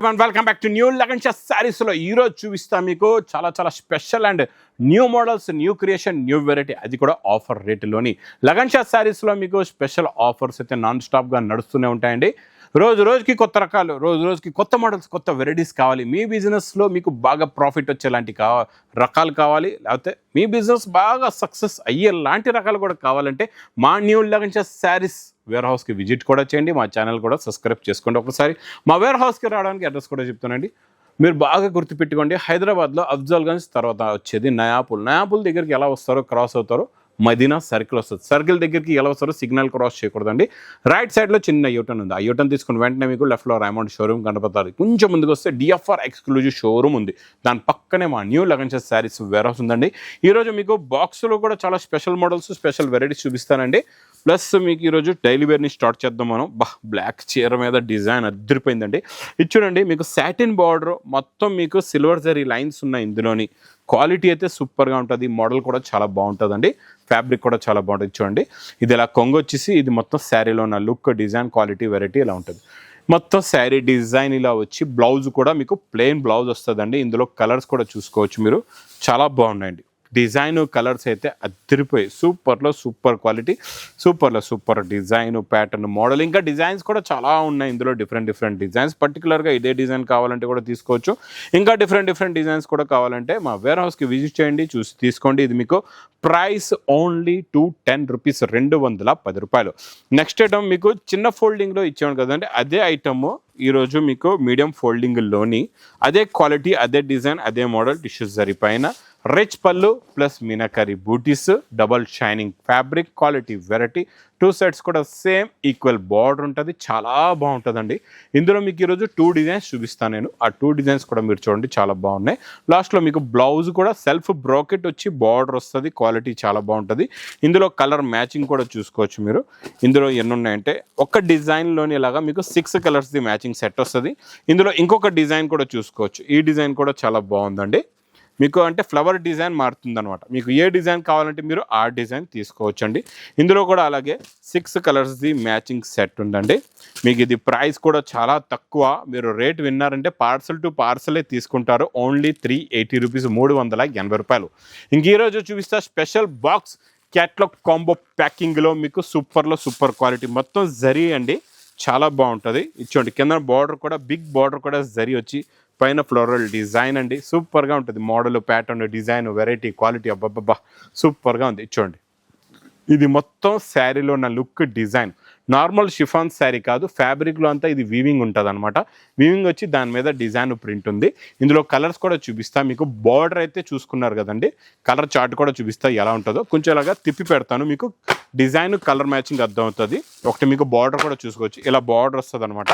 Welcome back to new Lagan Shah శారీస్లో ఈరోజు చూపిస్తా మీకు చాలా special and new models, new creation, new variety, అది కూడా ఆఫర్ రేటులోని లగన్ షా శారీస్లో మీకు స్పెషల్ ఆఫర్స్ అయితే నాన్ స్టాప్గా నడుస్తూనే ఉంటాయండి. రోజుకి కొత్త రకాలు, రోజుకి కొత్త మోడల్స్, కొత్త వెరైటీస్ కావాలి. మీ బిజినెస్లో మీకు బాగా ప్రాఫిట్ వచ్చేలాంటి రకాలు కావాలి, లేకపోతే మీ బిజినెస్ బాగా సక్సెస్ అయ్యేలాంటి రకాలు కూడా కావాలంటే మా new Lagan Sha sarees wear హౌస్కి విజిట్ కూడా చేయండి. మా ఛానల్ కూడా సబ్స్క్రైబ్ చేసుకోండి. ఒకసారి మా వేర్ హౌస్కి రావడానికి అడ్రస్ కూడా చెప్తానండి. మీరు బాగా గుర్తుపెట్టుకోండి, హైదరాబాద్లో అఫ్జల్గంజ్ తర్వాత వచ్చేది నయాపూల్ దగ్గరికి ఎలా వస్తారో, క్రాస్ అవుతారో మదీనా సర్కిల్ వస్తుంది. సర్కిల్ దగ్గరికి ఎలా వస్తారో సిగ్నల్ క్రాస్ చేయకూడదండి. రైట్ సైడ్లో చిన్న యూటర్న్ ఉంది. ఆ యూటర్న్ తీసుకుని వెంటనే మీకు లెఫ్ట్లో రైమండ్ షోరూమ్ కనపడుతుంది. కొంచెం ముందుకు వస్తే డిఎఫ్ఆర్ ఎక్స్క్లూజివ్ షోరూమ్ ఉంది. దాని పక్కనే మా new Lagan Sha sarees warehouse ఉందండి. ఈరోజు మీకు బాక్స్లో కూడా చాలా స్పెషల్ మోడల్స్, స్పెషల్ వెరైటీస్ చూపిస్తానండి. ప్లస్ మీకు ఈరోజు డైలీ వేర్ని స్టార్ట్ చేద్దాం మనం. బ్లాక్ చీర మీద డిజైన్ అదిరిపోయిందండి. ఇది చూడండి, మీకు సాటిన్ బార్డర్ మొత్తం మీకు సిల్వర్ జరీ లైన్స్ ఉన్నాయి. ఇందులోని క్వాలిటీ అయితే సూపర్గా ఉంటుంది. మోడల్ కూడా చాలా బాగుంటుందండి. ఫ్యాబ్రిక్ కూడా చాలా బాగుంటుంది. చూడండి, ఇది ఇలా కొంగు వచ్చేసి ఇది మొత్తం శారీలో ఉన్న లుక్, డిజైన్, క్వాలిటీ, వెరైటీ ఇలా ఉంటుంది. మొత్తం శారీ డిజైన్ ఇలా వచ్చి బ్లౌజ్ కూడా మీకు ప్లెయిన్ బ్లౌజ్ వస్తుందండి. ఇందులో కలర్స్ కూడా చూసుకోవచ్చు మీరు, చాలా బాగున్నాయండి. డిజైన్, కలర్స్ అయితే అదిరిపోయి super quality, super design, pattern, model, ఇంకా డిజైన్స్ కూడా చాలా ఉన్నాయి. ఇందులో డిఫరెంట్ డిజైన్స్, పర్టికులర్గా ఇదే డిజైన్ కావాలంటే కూడా తీసుకోవచ్చు. ఇంకా డిఫరెంట్ డిజైన్స్ కూడా కావాలంటే మా వేర్ హౌస్కి విజిట్ చేయండి, చూసి తీసుకోండి. ఇది మీకు ప్రైస్ ఓన్లీ 210 రూపీస్, 210 రూపాయలు. నెక్స్ట్ ఐటమ్ మీకు చిన్న ఫోల్డింగ్లో ఇచ్చాను కదండి, అదే ఐటమ్ ఈరోజు మీకు మీడియం ఫోల్డింగ్లోని అదే క్వాలిటీ, అదే డిజైన్, అదే మోడల్, టిష్యూస్ సరిపైన రిచ్ పళ్ళు ప్లస్ మీనాకరీ బూటీస్, double shining fabric, quality, variety, 2 sets కూడా సేమ్ ఈక్వల్ బార్డర్ ఉంటుంది. చాలా బాగుంటుందండి. ఇందులో మీకు ఈరోజు 2 డిజైన్స్ చూపిస్తాను నేను. ఆ 2 డిజైన్స్ కూడా మీరు చూడండి, చాలా బాగున్నాయి. లాస్ట్లో మీకు బ్లౌజ్ కూడా సెల్ఫ్ బ్రోకెట్ వచ్చి బార్డర్ వస్తుంది. క్వాలిటీ చాలా బాగుంటుంది. ఇందులో కలర్ మ్యాచింగ్ కూడా చూసుకోవచ్చు మీరు. ఇందులో ఎన్ని ఉన్నాయంటే ఒక డిజైన్లోని ఇలాగా మీకు 6 కలర్స్ది మ్యాచింగ్ సెట్ వస్తుంది. ఇందులో ఇంకొక డిజైన్ కూడా చూసుకోవచ్చు. ఈ డిజైన్ కూడా చాలా బాగుందండి. మీకు అంటే ఫ్లవర్ డిజైన్ మారుతుంది అనమాట. మీకు ఏ డిజైన్ కావాలంటే మీరు ఆ డిజైన్ తీసుకోవచ్చు అండి. ఇందులో కూడా అలాగే 6 కలర్స్ది మ్యాచింగ్ సెట్ ఉందండి. మీకు ఇది ప్రైస్ కూడా చాలా తక్కువ. మీరు రేట్ విన్నారంటే పార్సల్ టు పార్సలే తీసుకుంటారు. ఓన్లీ 380 రూపీస్, 380 రూపాయలు. ఇంక ఈరోజు చూపిస్తా స్పెషల్ బాక్స్ క్యాట్లాగ్ కాంబో ప్యాకింగ్లో మీకు సూపర్ క్వాలిటీ, మొత్తం జరీ అండి, చాలా బాగుంటుంది. ఇచ్చోండి, కింద బార్డర్ కూడా బిగ్ బార్డర్ కూడా జరీ వచ్చి పైన ఫ్లోరల్ డిజైన్ అండి, సూపర్గా ఉంటుంది. Model, pattern, design, variety, quality అబ్బబ్బబ్బా సూపర్గా ఉంది. చూడండి, ఇది మొత్తం శారీలో ఉన్న look, design normal chiffon sari కాదు, ఫ్యాబ్రిక్లో అంతా ఇది వీవింగ్ ఉంటుంది అనమాట. వీవింగ్ వచ్చి దాని మీద డిజైన్ ప్రింట్ ఉంది. ఇందులో కలర్స్ కూడా చూపిస్తా మీకు. బార్డర్ అయితే చూసుకున్నారు కదండి, కలర్ చార్ట్ కూడా చూపిస్తా ఎలా ఉంటుందో. కొంచెం ఇలాగా తిప్పి పెడతాను, మీకు డిజైన్, కలర్ మ్యాచింగ్ అర్థమవుతుంది. ఒకటి మీకు బార్డర్ కూడా చూసుకోవచ్చు, ఇలా బార్డర్ వస్తుంది అనమాట.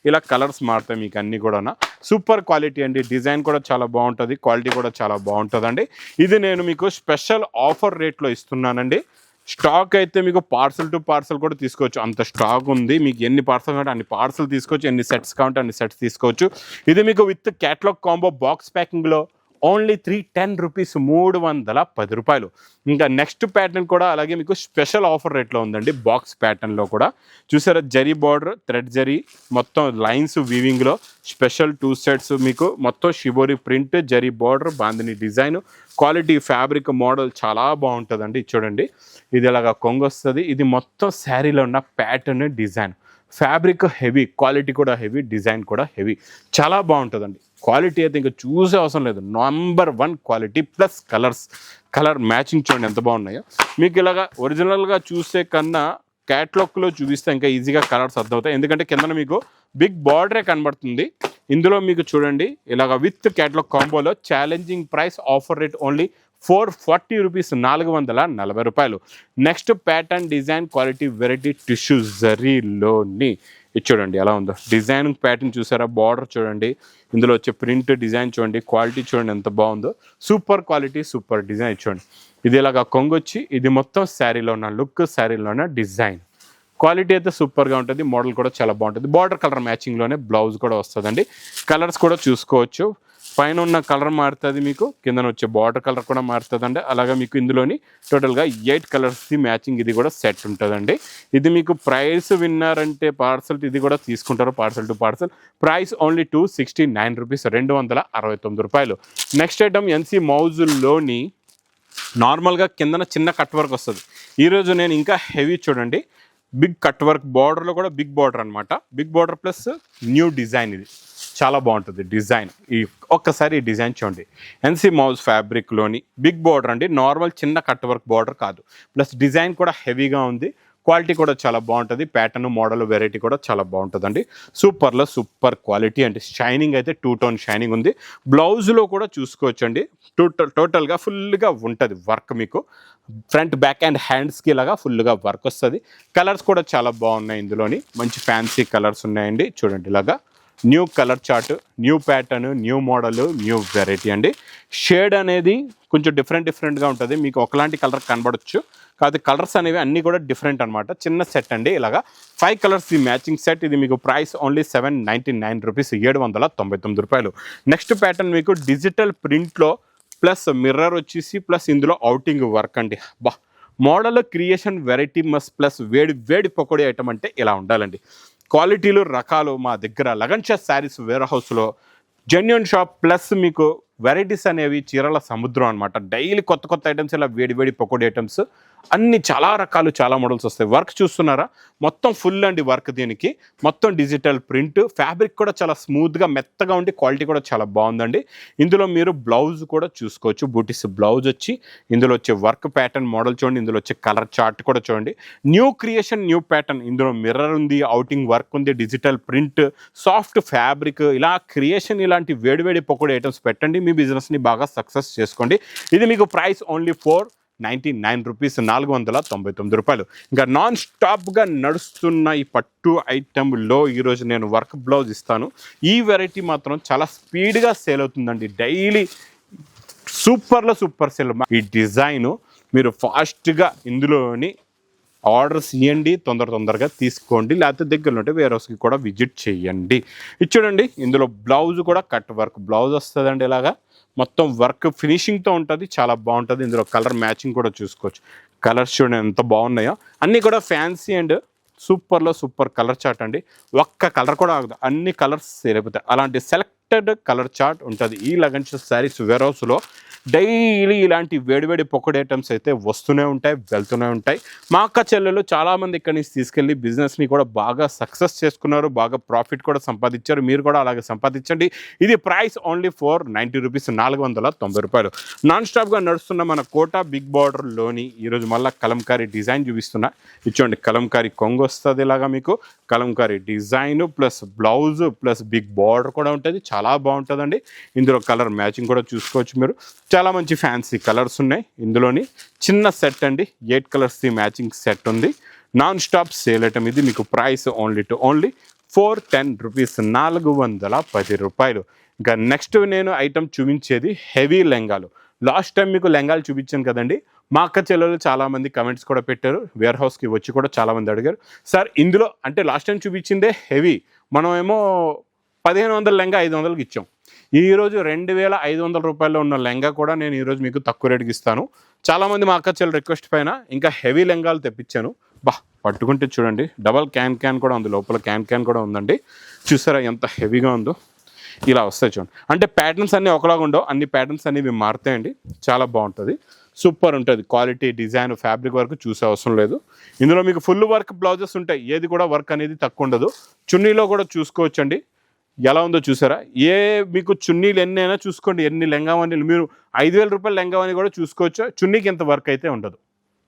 ఇలా కలర్స్ మారుతాయి మీకు అన్నీ కూడా. సూపర్ క్వాలిటీ అండి. డిజైన్ కూడా చాలా బాగుంటుంది, క్వాలిటీ కూడా చాలా బాగుంటుందండి. ఇది నేను మీకు స్పెషల్ ఆఫర్ రేట్లో ఇస్తున్నానండి. స్టాక్ అయితే మీకు పార్సల్ టు పార్సల్ కూడా తీసుకోవచ్చు, అంత స్టాక్ ఉంది. మీకు ఎన్ని పార్సల్ కావాలంటే అన్ని పార్సల్ తీసుకోవచ్చు, ఎన్ని సెట్స్ కావాలంటే అన్ని సెట్స్ తీసుకోవచ్చు. ఇది మీకు విత్ క్యాటలాగ్ కాంబో బాక్స్ ప్యాకింగ్లో ఓన్లీ 310 రూపీస్, 310 రూపాయలు. ఇంకా నెక్స్ట్ ప్యాటర్న్ కూడా అలాగే మీకు స్పెషల్ ఆఫర్ రేట్లో ఉందండి. బాక్స్ ప్యాటర్న్లో కూడా చూసారా, జరీ బార్డర్, థ్రెడ్ జరీ, మొత్తం లైన్స్ వీవింగ్లో స్పెషల్ 2 సెట్స్ మీకు. మొత్తం shibori print, zari border, bandhani design, quality, fabric, model చాలా బాగుంటుందండి. చూడండి, ఇది ఇలాగా కొంగు వస్తుంది. ఇది మొత్తం శారీలో ఉన్న pattern, design, fabric heavy, quality కూడా హెవీ, డిజైన్ కూడా హెవీ, చాలా బాగుంటుందండి. క్వాలిటీ అయితే ఇంకా చూసే అవసరం లేదు, number 1 quality. Plus colour matching చూడండి ఎంత బాగున్నాయో. మీకు ఇలాగా ఒరిజినల్గా చూసే కన్నా క్యాట్లాగ్లో చూపిస్తే ఇంకా ఈజీగా కలర్స్ అర్థమవుతాయి, ఎందుకంటే కింద మీకు బిగ్ బార్డరే కనబడుతుంది. ఇందులో మీకు చూడండి ఇలాగ విత్ క్యాట్లాగ్ కాంబోలో challenging price, offer rate only 440 rupees, 440 రూపాయలు. Next pattern, design, quality, variety, tissue జరీలోని ఇది చూడండి ఎలా ఉందో. డిజైన్ ప్యాటర్న్ చూసారా, బార్డర్ చూడండి, ఇందులో వచ్చే ప్రింట్, డిజైన్ చూడండి, క్వాలిటీ చూడండి ఎంత బాగుందో. Super quality, super design. చూడండి, ఇది ఇలాగా కొంగొచ్చి ఇది మొత్తం శారీలో ఉన్న లుక్, శారీలో ఉన్న డిజైన్, క్వాలిటీ అయితే సూపర్గా ఉంటుంది. మోడల్ కూడా చాలా బాగుంటుంది. బార్డర్ కలర్ మ్యాచింగ్లోనే బ్లౌజ్ కూడా వస్తుందండి. కలర్స్ కూడా చూసుకోవచ్చు. పైన ఉన్న కలర్ మారుతుంది, మీకు కింద వచ్చే బార్డర్ కలర్ కూడా మారుతుందండి. అలాగే మీకు ఇందులోని టోటల్గా 8 కలర్స్ది మ్యాచింగ్ ఇది కూడా సెట్ ఉంటుందండి. ఇది మీకు ప్రైస్ విన్నారంటే పార్సల్ ఇది కూడా తీసుకుంటారు, parcel to parcel. Price only 269 rupees, 269 రూపాయలు. నెక్స్ట్ ఐటమ్ ఎన్సీ మౌజుల్లోని నార్మల్గా కిందన చిన్న కట్ వర్క్ వస్తుంది. ఈరోజు నేను ఇంకా హెవీ చూడండి, బిగ్ కట్ వర్క్, బార్డర్లో కూడా బిగ్ బార్డర్ అనమాట. Big border plus new design, ఇది చాలా బాగుంటుంది డిజైన్. ఒక్కసారి ఈ డిజైన్ చూడండి, ఎన్సీ మౌజ్ ఫ్యాబ్రిక్లోని బిగ్ బార్డర్ అండి, నార్మల్ చిన్న కట్ వర్క్ బార్డర్ కాదు. ప్లస్ డిజైన్ కూడా హెవీగా ఉంది, క్వాలిటీ కూడా చాలా బాగుంటుంది. ప్యాటర్న్ మోడల్ వెరైటీ కూడా చాలా బాగుంటుందండి. సూపర్లో సూపర్ క్వాలిటీ అండి. షైనింగ్ అయితే 2 టోన్ షైనింగ్ ఉంది. బ్లౌజ్లో కూడా చూసుకోవచ్చండి, టోటల్గా ఫుల్గా ఉంటుంది వర్క్. మీకు ఫ్రంట్ బ్యాక్ అండ్ హ్యాండ్స్కి ఇలాగా ఫుల్గా వర్క్ వస్తుంది. కలర్స్ కూడా చాలా బాగున్నాయి, ఇందులోని మంచి ఫ్యాన్సీ కలర్స్ ఉన్నాయండి. చూడండి ఇలాగా new colour chart, new pattern, new model, new variety అండి. షేడ్ అనేది కొంచెం డిఫరెంట్గా ఉంటుంది, మీకు ఒకలాంటి కలర్ కనబడచ్చు కాదు. కలర్స్ అనేవి అన్నీ కూడా డిఫరెంట్ అనమాట. చిన్న సెట్ అండి, ఇలాగా 5 కలర్స్ ఈ మ్యాచింగ్ సెట్. ఇది మీకు ప్రైస్ ఓన్లీ 799 రూపీస్, 799 రూపాయలు. నెక్స్ట్ ప్యాటర్న్ మీకు డిజిటల్ ప్రింట్లో ప్లస్ మిర్రర్ వచ్చేసి ప్లస్ ఇందులో అవుటింగ్ వర్క్ అండి. మోడల్ క్రియేషన్ వెరైటీ మస్ ప్లస్ వేడి పకోడీ ఐటమ్ అంటే ఇలా ఉండాలండి. క్వాలిటీలు రకాలు మా దగ్గర లగన్ షా శారీస్ వేర్ హౌస్లో జెన్యూన్ షాప్ ప్లస్ మీకు వెరైటీస్ అనేవి చీరల సముద్రం అనమాట. డైలీ కొత్త ఐటమ్స్, ఇలా వేడి పకోడీ ఐటమ్స్ అన్ని చాలా రకాలు, చాలా మోడల్స్ వస్తాయి. వర్క్ చూస్తున్నారా, మొత్తం ఫుల్ అండి వర్క్. దీనికి మొత్తం డిజిటల్ ప్రింట్, ఫ్యాబ్రిక్ కూడా చాలా స్మూత్గా మెత్తగా ఉండి క్వాలిటీ కూడా చాలా బాగుందండి. ఇందులో మీరు బ్లౌజ్ కూడా చూసుకోవచ్చు, బూటీస్ బ్లౌజ్ వచ్చి ఇందులో వచ్చే వర్క్ ప్యాటర్న్ మోడల్ చూడండి. ఇందులో వచ్చే కలర్ చార్ట్ కూడా చూడండి. New creation, new pattern. ఇందులో మిర్రర్ ఉంది, అవుటింగ్ వర్క్ ఉంది, డిజిటల్ ప్రింట్, సాఫ్ట్ ఫ్యాబ్రిక్. ఇలా క్రియేషన్ ఇలాంటి వేడి పకోడీ ఐటమ్స్ పెట్టండి, మీ బిజినెస్ని బాగా సక్సెస్ చేసుకోండి. ఇది మీకు ప్రైస్ ఓన్లీ 499 రూపీస్, 499 రూపాయలు. ఇంకా నాన్ స్టాప్గా నడుస్తున్న ఈ పట్టు ఐటెంలో ఈరోజు నేను వర్క్ బ్లౌజ్ ఇస్తాను. ఈ వెరైటీ మాత్రం చాలా స్పీడ్గా సేల్ అవుతుందండి, డైలీ సూపర్లో సూపర్ సేల్. ఈ డిజైను మీరు ఫాస్ట్గా ఇందులోని ఆర్డర్స్ ఇవ్వండి, తొందరగా తీసుకోండి, లేకపోతే దగ్గరలో ఉంటే వేరే హౌస్కి కూడా విజిట్ చేయండి. ఇది చూడండి, ఇందులో బ్లౌజ్ కూడా కట్ వర్క్ బ్లౌజ్ వస్తుందండి. ఇలాగా మొత్తం వర్క్ ఫినిషింగ్తో ఉంటుంది, చాలా బాగుంటుంది. ఇందులో కలర్ మ్యాచింగ్ కూడా చూసుకోవచ్చు. కలర్స్ చూడండి ఎంత బాగున్నాయో, అన్నీ కూడా ఫ్యాన్సీ అండ్ సూపర్లో సూపర్ కలర్ చార్ట్ అండి. ఒక్క కలర్ కూడా ఆగదు, అన్ని కలర్స్ సేల్ అయిపోతాయి. అలాంటి సెలెక్టెడ్ కలర్ చార్ట్ ఉంటుంది ఈ లగన్ షా శారీస్ వేర్ హౌస్లో. డైలీ ఇలాంటి వేడి పకోడీ ఐటమ్స్ అయితే వస్తూనే ఉంటాయి, వెళ్తూనే ఉంటాయి. మా అక్క చెల్లెలు చాలామంది ఇక్కడి నుంచి తీసుకెళ్ళి బిజినెస్ని కూడా బాగా సక్సెస్ చేసుకున్నారు, బాగా ప్రాఫిట్ కూడా సంపాదించారు. మీరు కూడా అలాగే సంపాదించండి. ఇది ప్రైస్ ఓన్లీ 490 రూపీస్, 490 రూపాయలు. నాన్ స్టాప్గా నడుస్తున్న మన కోటా బిగ్ బార్డర్లోని ఈరోజు మళ్ళీ కలంకారీ డిజైన్ చూపిస్తున్నా. ఇచ్చోండి, కలంకారీ కొంగు వస్తుంది. ఇలాగా మీకు Kalamkari design plus blouse plus big border కూడా ఉంటుంది, చాలా బాగుంటుందండి. ఇందులో కలర్ మ్యాచింగ్ కూడా చూసుకోవచ్చు మీరు. చాలా మంచి ఫ్యాన్సీ కలర్స్ ఉన్నాయి. ఇందులోని చిన్న సెట్ అండి, 8 కలర్స్ మ్యాచింగ్ సెట్ ఉంది. Non stop sale item. ఇది మీకు ప్రైస్ ఓన్లీ 410 రూపీస్, 410 రూపాయలు. ఇంకా నెక్స్ట్ నేను ఐటమ్ చూపించేది హెవీ లెంగాలు. లాస్ట్ టైం మీకు లెంగాలు చూపించాను కదండి, మా అక్క చెల్లెలు చాలామంది కమెంట్స్ కూడా పెట్టారు, వేర్ హౌస్కి వచ్చి కూడా చాలామంది అడిగారు, సార్ ఇందులో అంటే లాస్ట్ టైం చూపించిందే హెవీ, మనమేమో 1500 లెంగా 500కి ఇచ్చాం. ఈరోజు 2500 రూపాయల్లో ఉన్న లెంగా కూడా నేను ఈరోజు మీకు తక్కువ రేటుకి ఇస్తాను. చాలామంది మా అక్క చెల్లెలు రిక్వెస్ట్ పైన ఇంకా హెవీ లెంగాలు తెప్పించాను. పట్టుకుంటే చూడండి, డబల్ క్యాన్ కూడా ఉంది, లోపల క్యాన్ కూడా ఉందండి. చూసారా ఎంత హెవీగా ఉందో. ఇలా వస్తాయి చూడండి. అంటే ప్యాటర్న్స్ అన్నీ ఒకలాగా ఉండవు, అన్ని ప్యాటర్న్స్ అనేవి మారుతాయండి. చాలా బాగుంటుంది, సూపర్ ఉంటుంది. క్వాలిటీ, డిజైన్, ఫ్యాబ్రిక్ వర్క్ చూసే అవసరం లేదు. ఇందులో మీకు ఫుల్ వర్క్ బ్లౌజెస్ ఉంటాయి, ఏది కూడా వర్క్ అనేది తక్కువ ఉండదు. చున్నీలో కూడా చూసుకోవచ్చండి, ఎలా ఉందో చూసారా. మీకు చున్నీలు ఎన్ని అయినా చూసుకోండి, ఎన్ని లెంగావనీలు మీరు 5000 రూపాయల లెంగావని కూడా చూసుకోవచ్చు. చున్నీకి ఇంత వర్క్ అయితే ఉండదు,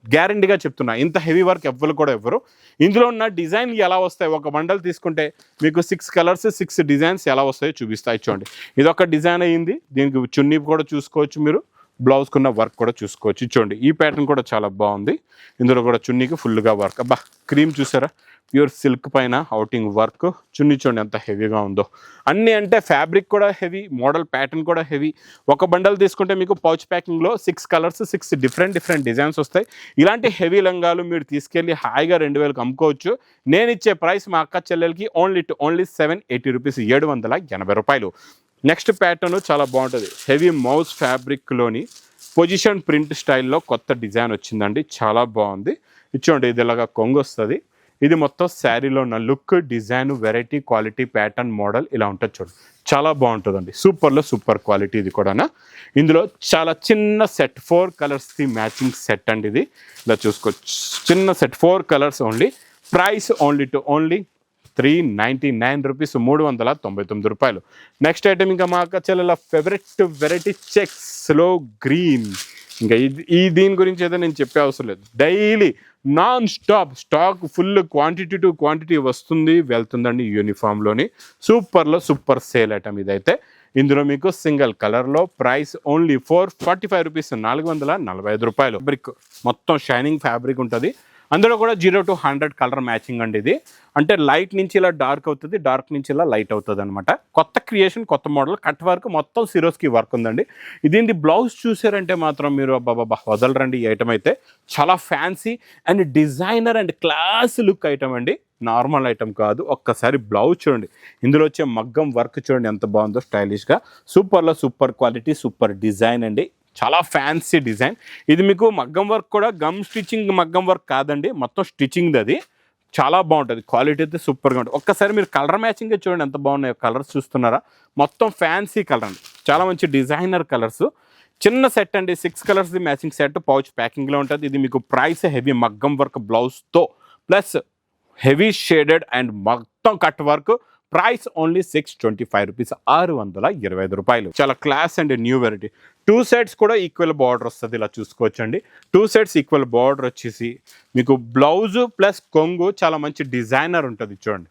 గ్యారంటీగా చెప్తున్నా. ఇంత హెవీ వర్క్ ఎవ్వరు కూడా ఇవ్వరు. ఇందులో ఉన్న డిజైన్ ఎలా వస్తాయి, ఒక బండల్ తీసుకుంటే మీకు 6 కలర్స్ 6 డిజైన్స్ ఎలా వస్తాయో చూపిస్తాయి చూడండి. ఇది ఒక డిజైన్ అయ్యింది, దీనికి చున్నీ కూడా చూసుకోవచ్చు మీరు, బ్లౌజ్కున్న వర్క్ కూడా చూసుకోవచ్చు. చూడండి ఈ ప్యాటర్న్ కూడా చాలా బాగుంది. ఇందులో కూడా చున్నీకి ఫుల్గా వర్క్. క్రీమ్ చూసారా, ప్యూర్ సిల్క్ పైన అవుటింగ్ వర్క్. చున్నీ చూడండి ఎంత హెవీగా ఉందో. అన్నీ అంటే ఫ్యాబ్రిక్ కూడా హెవీ, మోడల్ ప్యాటర్న్ కూడా హెవీ. ఒక బండల్ తీసుకుంటే మీకు పౌచ్ ప్యాకింగ్లో 6 కలర్స్ 6 డిఫరెంట్ డిజైన్స్ వస్తాయి. ఇలాంటి హెవీ లంగాలు మీరు తీసుకెళ్ళి హాయిగా 2000కి అమ్ముకోవచ్చు. నేను ఇచ్చే ప్రైస్ మా అక్క చెల్లెలకి ఓన్లీ 780 రూపీస్, 780 రూపాయలు. నెక్స్ట్ ప్యాటర్న్ చాలా బాగుంటుంది, హెవీ మౌస్ ఫ్యాబ్రిక్లోని పొజిషన్ ప్రింట్ స్టైల్లో కొత్త డిజైన్ వచ్చిందండి, చాలా బాగుంది. ఇచ్చోండి ఇది ఇలాగా కొంగు వస్తుంది. ఇది మొత్తం శారీలో ఉన్న look, design, variety, quality, pattern, model ఇలా ఉంటుంది చూడండి, చాలా బాగుంటుందండి. సూపర్లో సూపర్ క్వాలిటీ ఇది కూడా. ఇందులో చాలా చిన్న సెట్ 4 కలర్స్ది మ్యాచింగ్ సెట్ అండి. ఇది ఇలా చూసుకోవచ్చు, చిన్న set 4 colours only. Price only 399 rupees, 399 రూపాయలు. నెక్స్ట్ ఐటమ్ ఇంకా మా అక్క చెల్లెల ఫేవరెట్ వెరైటీ చెక్స్లో గ్రీన్. ఇంకా దీని గురించి అయితే నేను చెప్పే అవసరం లేదు, daily non stock full quantity to quantity వస్తుంది వెళ్తుందండి యూనిఫామ్లోని. సూపర్లో సూపర్ సేల్ ఐటమ్ ఇదైతే. ఇందులో మీకు సింగిల్ కలర్లో ప్రైస్ ఓన్లీ 445 రూపీస్, 445 రూపాయలు. ఫ్యాబ్రిక్ మొత్తం షైనింగ్ ఫ్యాబ్రిక్ ఉంటుంది. అందులో కూడా 0 to 100 కలర్ మ్యాచింగ్ అండి. ఇది అంటే లైట్ నుంచి ఇలా డార్క్ అవుతుంది, డార్క్ నుంచి ఇలా లైట్ అవుతుంది అనమాట. కొత్త క్రియేషన్, కొత్త మోడల్, కట్ వర్క్, మొత్తం సిరోస్కి వర్క్ ఉందండి. ఇది బ్లౌజ్ చూసారంటే మాత్రం మీరు అబ్బాబా వదలరండి. ఈ ఐటమ్ అయితే చాలా fancy and designer and class look item అండి, నార్మల్ ఐటమ్ కాదు. ఒక్కసారి బ్లౌజ్ చూడండి, ఇందులో వచ్చే మగ్గం వర్క్ చూడండి ఎంత బాగుందో, స్టైలిష్గా. సూపర్లో సూపర్ క్వాలిటీ, సూపర్ డిజైన్ అండి, చాలా ఫ్యాన్సీ డిజైన్. ఇది మీకు మగ్గం వర్క్ కూడా గమ్ స్టిచ్చింగ్ మగ్గం వర్క్ కాదండి, మొత్తం స్టిచ్చింగ్ది. అది చాలా బాగుంటుంది, క్వాలిటీ అయితే సూపర్గా ఉంటుంది. ఒక్కసారి మీరు కలర్ మ్యాచింగ్గా చూడండి ఎంత బాగున్నాయో. కలర్స్ చూస్తున్నారా, మొత్తం ఫ్యాన్సీ కలర్ అండి, చాలా మంచి డిజైనర్ కలర్స్. చిన్న సెట్ అండి, 6 కలర్స్ది మ్యాచింగ్ సెట్, పౌచ్ ప్యాకింగ్లో ఉంటుంది. ఇది మీకు ప్రైస్ హెవీ మగ్గం వర్క్ బ్లౌజ్తో ప్లస్ హెవీ షేడెడ్ అండ్ మొత్తం cut work. Price only 625 rupees, 625 రూపాయలు. చాలా class and new variety. 2 sets కూడా ఈక్వల్ బార్డర్ వస్తుంది, ఇలా చూసుకోవచ్చండి. 2 సెట్స్ ఈక్వల్ బార్డర్ వచ్చేసి మీకు బ్లౌజు ప్లస్ కొంగు చాలా మంచి డిజైనర్ ఉంటుంది చూడండి.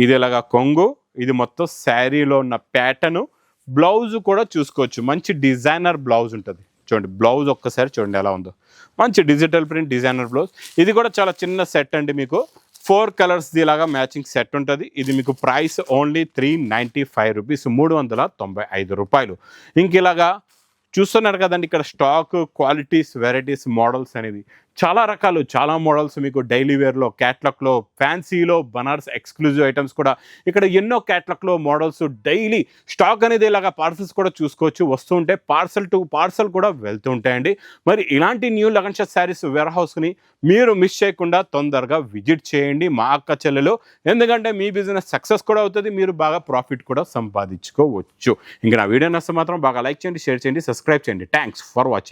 ఇది ఇలాగా కొంగు, ఇది మొత్తం శారీలో ఉన్న ప్యాటర్ను. బ్లౌజ్ కూడా చూసుకోవచ్చు, మంచి డిజైనర్ బ్లౌజ్ ఉంటుంది చూడండి. బ్లౌజ్ ఒక్కసారి చూడండి ఎలా ఉందో, మంచి డిజిటల్ ప్రింట్ డిజైనర్ బ్లౌజ్. ఇది కూడా చాలా చిన్న సెట్ అండి, మీకు 4 కలర్స్ది ఇలాగా మ్యాచింగ్ సెట్ ఉంటుంది. ఇది మీకు ప్రైస్ ఓన్లీ 395 రూపీస్, 395 రూపాయలు. ఇంక ఇలాగా చూస్తున్నారు కదండి, ఇక్కడ స్టాక్, క్వాలిటీస్, వెరైటీస్, మోడల్స్ అనేవి చాలా రకాలు, చాలా మోడల్స్ మీకు డైలీ వేర్లో, క్యాట్లాగ్లో, ఫ్యాన్సీలో, బనారస్ ఎక్స్క్లూజివ్ ఐటమ్స్ కూడా ఇక్కడ ఎన్నో క్యాట్లాగ్లో మోడల్స్ డైలీ స్టాక్ అనేది ఇలాగా పార్సల్స్ కూడా చూసుకోవచ్చు, వస్తూ ఉంటే పార్సల్ టు పార్సల్ కూడా వెళ్తూ ఉంటాయండి. మరి ఇలాంటి న్యూ లగన్ షాప్ శారీస్ వేర్ హౌస్ని మీరు మిస్ చేయకుండా తొందరగా విజిట్ చేయండి మా అక్క చెల్లెలు. ఎందుకంటే మీ బిజినెస్ సక్సెస్ కూడా అవుతుంది, మీరు బాగా ప్రాఫిట్ కూడా సంపాదించుకోవచ్చు. ఇంకా నా వీడియో నచ్చితే మాత్రం బాగా లైక్ చేయండి, షేర్ చేయండి, సబ్స్క్రైబ్ చేయండి. Thanks for watching.